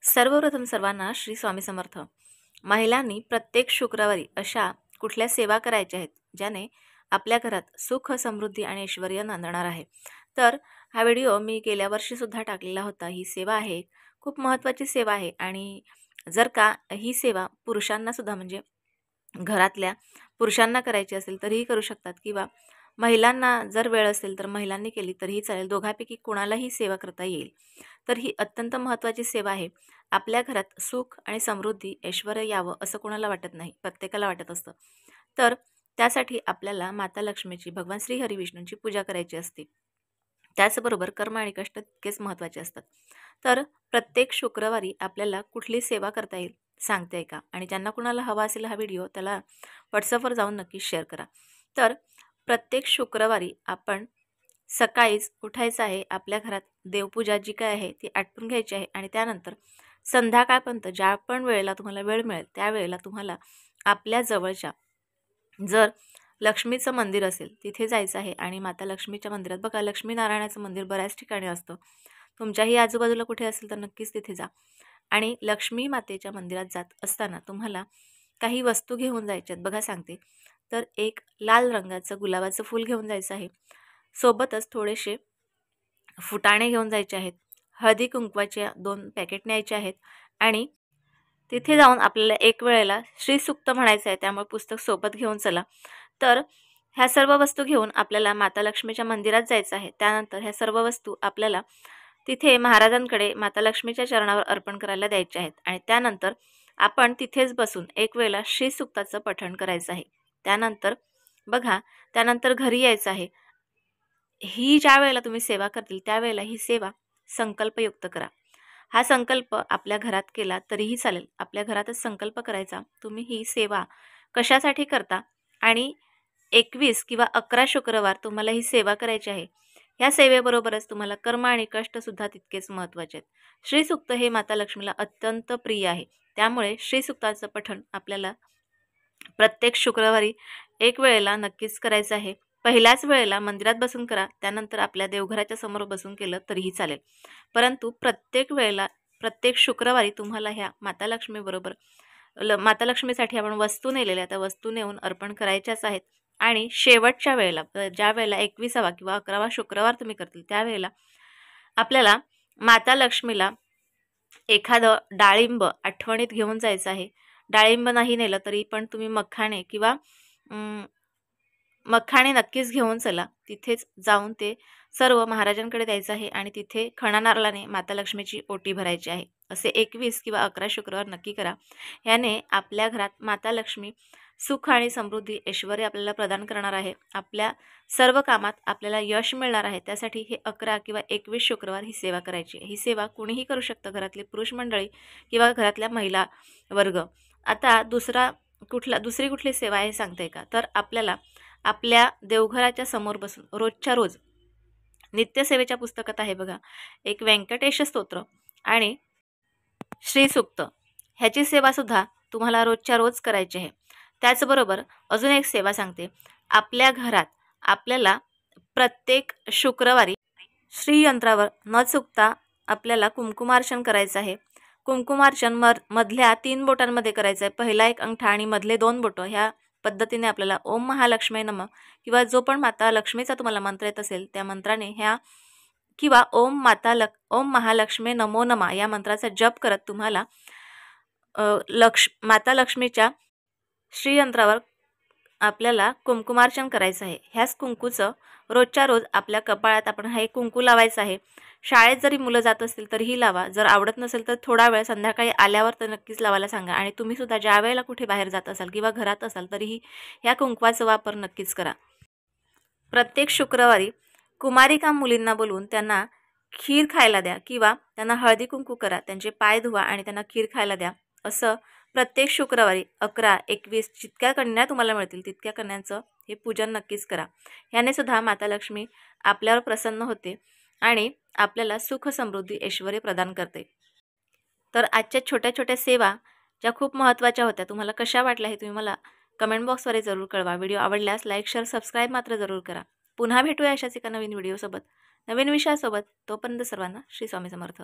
सर्वप्रथम सर्वांना श्री स्वामी समर्थ। महिलांनी प्रत्येक शुक्रवारी अशा कुठल्या सेवा करायच्या आहेत ज्याने आपल्या घरात सुख, समृद्धी आणि ऐश्वर्य नांदणार आहे। तर हा व्हिडिओ मी गेल्या वर्षी सुद्धा टाकलेला होता। ही सेवा आहे, खूप महत्त्वाची सेवा आहे आणि जर का ही सेवा पुरुषांना सुद्धा म्हणजे घरातल्या पुरुषांना करायची असेल तरीही करू शकतात किंवा महिलांना जर वेळ असेल तर महिलांनी केली तरीही चालेल, दोघांपैकी कोणालाही सेवा करता येईल। तर ही अत्यंत महत्त्वाची सेवा आहे। आपल्या घरात सुख आणि समृद्धी, ऐश्वर्य यावं असं कोणाला वाटत नाही, प्रत्येकाला वाटत असतं। तर त्यासाठी आपल्याला माता लक्ष्मीची, भगवान श्री हरी विष्णूंची पूजा करायची असते। त्याचबरोबर कर्म आणि कष्ट तितकेच महत्त्वाचे असतात। तर प्रत्येक शुक्रवारी आपल्याला कुठली सेवा करता येईल सांगते का, आणि ज्यांना कुणाला हवा असेल हा व्हिडिओ त्याला व्हॉट्सअपवर जाऊन नक्की शेअर करा। तर प्रत्येक शुक्रवारी आपण सकाळीच उठायचं आहे, आपल्या घरात देवपूजा जी काय आहे ती आटपून घ्यायची आहे आणि त्यानंतर संध्याकाळपर्यंत ज्या पण वेळेला तुम्हाला वेळ मिळेल त्यावेळेला तुम्हाला आपल्या जवळच्या जर लक्ष्मीचं मंदिर असेल तिथे जायचं आहे आणि माता लक्ष्मीच्या मंदिरात बघा, लक्ष्मीनारायणाचं मंदिर बऱ्याच ठिकाणी असतं, तुमच्याही आजूबाजूला कुठे असेल तर नक्कीच तिथे जा। आणि लक्ष्मी मातेच्या मंदिरात जात असताना तुम्हाला काही वस्तू घेऊन जायच्यात बघा, सांगते। तर एक लाल रंगाचं गुलाबाचं फूल घेऊन जायचं आहे, सोबतच थोडेसे फुटाणे घेऊन जायचे आहेत, हळदी कुंकवाचे 2 पॅकेट न्यायचे आहेत आणि तिथे जाऊन आपल्याला एक वेळेला श्रीसूक्त म्हणायचं आहे, त्यामुळे पुस्तक सोबत घेऊन चला। तर ह्या सर्व वस्तू घेऊन आपल्याला माता लक्ष्मीच्या मंदिरात जायचं आहे। त्यानंतर ह्या सर्व वस्तू आपल्याला तिथे महाराजांकडे माता लक्ष्मीच्या चरणावर अर्पण करायला द्यायचे आहेत आणि त्यानंतर आपण तिथेच बसून एक वेळेला श्रीसूक्ताचं पठण करायचं आहे। त्यानंतर बघा, त्यानंतर घरी यायचं आहे। ही ज्या वेळेला तुम्ही सेवा करतील त्यावेळेला ही सेवा संकल्पयुक्त करा। हा संकल्प आपल्या घरात केला तरीही चालेल, आपल्या घरातच संकल्प करायचा। तुम्ही ही सेवा कशासाठी करता आणि 21 किंवा 11 शुक्रवार तुम्हाला ही सेवा करायची आहे। या सेवेबरोबरच तुम्हाला कर्म आणि कष्टसुद्धा तितकेच महत्त्वाचे आहेत। श्रीसूक्त हे माता लक्ष्मीला अत्यंत प्रिय आहे, त्यामुळे श्रीसूक्ताचं पठण आपल्याला प्रत्येक शुक्रवारी एक वेळेला नक्कीच करायचं आहे। पहिल्याच वेळेला मंदिरात बसून करा, त्यानंतर आपल्या देवघराच्या समोर बसून केलं तरीही चालेल, परंतु प्रत्येक वेळेला प्रत्येक शुक्रवारी तुम्हाला ह्या माता लक्ष्मीबरोबर माता लक्ष्मीसाठी आपण वस्तू नेलेल्या त्या वस्तू नेऊन अर्पण करायच्याच आहेत। आणि शेवटच्या वेळेला ज्या वेळेला 21वा किंवा 11वा शुक्रवार तुम्ही करतील त्यावेळेला आपल्याला माता लक्ष्मीला एखादं डाळिंब आठवणीत घेऊन जायचं आहे। डाळिंब नाही नेलं तरी पण तुम्ही मखाणे किंवा मखाणे नक्कीच घेऊन चला, तिथेच जाऊन ते सर्व महाराजांकडे द्यायचं आहे आणि तिथे खणा नारळाने माता लक्ष्मीची ओटी भरायची आहे। असे 21 किंवा 11 शुक्रवार नक्की करा। याने आपल्या घरात माता लक्ष्मी सुख आणि समृद्धी, ऐश्वर्य आपल्याला प्रदान करणार आहे। आपल्या सर्व कामात आपल्याला यश मिळणार आहे। त्यासाठी हे 11 किंवा 21 शुक्रवार ही सेवा करायची आहे। ही सेवा कुणीही करू शकतं, घरातले पुरुष मंडळी किंवा घरातल्या महिला वर्ग। आता दुसरी कुठली सेवा आहे सांगते का, तर आपल्याला आपल्या देवघराच्या समोर बसून रोजच्या रोज नित्यसेवेच्या पुस्तकात आहे बघा, एक व्यंकटेश स्तोत्र आणि श्रीसूक्त, ह्याची सेवासुद्धा तुम्हाला रोजच्या रोज करायची आहे। त्याचबरोबर अजून एक सेवा सांगते, आपल्या घरात आपल्याला प्रत्येक शुक्रवारी श्रीयंत्रावर न चुकता आपल्याला कुंकुमार्चन करायचं आहे। कुंकुमार्चन मधल्या 3 बोटांमध्ये करायचं आहे, पहिला एक अंगठा आणि मधले 2 बोटं। ह्या पद्धतीने आपल्याला ओम महालक्ष्मी नमः किंवा जो पण माता लक्ष्मीचा तुम्हाला मंत्र येत असेल त्या मंत्राने ह्या किंवा ओम महालक्ष्मी नमो नमः या मंत्राचा जप करत तुम्हाला माता लक्ष्मीच्या श्रीयंत्रावर आपल्याला कुंकुमार्चन करायचं आहे। ह्याच कुंकूचं रोजच्या रोज आपल्या कपाळात आपण हे कुंकू लावायचं आहे। शाळेत जरी मुलं जात असतील तरीही लावा, जर आवडत नसेल तर थोडा वेळ संध्याकाळी आल्यावर तर नक्कीच लावायला सांगा। आणि तुम्ही सुद्धा ज्या वेळेला कुठे बाहेर जात असाल किंवा घरात असाल तरीही ह्या कुंकवाचा वापर नक्कीच करा। प्रत्येक शुक्रवारी कुमारिका मुलींना बोलवून त्यांना खीर खायला द्या किंवा त्यांना हळदी कुंकू करा, त्यांचे पाय धुवा आणि त्यांना खीर खायला द्या। असं प्रत्येक शुक्रवारी 11, 21 जितक्या कन्या तुम्हाला मिळतील तितक्या कन्यांचं हे पूजन नक्कीच करा। याने सुद्धा माता लक्ष्मी आपल्यावर प्रसन्न होते आणि आपल्याला सुख, समृद्धी, ऐश्वर्य प्रदान करते। तर आजच्या छोट्या छोट्या सेवा ज्या खूप महत्त्वाच्या होत्या, तुम्हाला कशा वाटल्या हे तुम्ही मला कमेंट बॉक्समध्ये जरूर कळवा। व्हिडिओ आवडल्यास लाईक, शेअर, सबस्क्राईब मात्र जरूर करा। पुन्हा भेटूया अशाच एका नवीन व्हिडिओसोबत, नवीन विषयासोबत। तोपर्यंत सर्वांना श्री स्वामी समर्थ।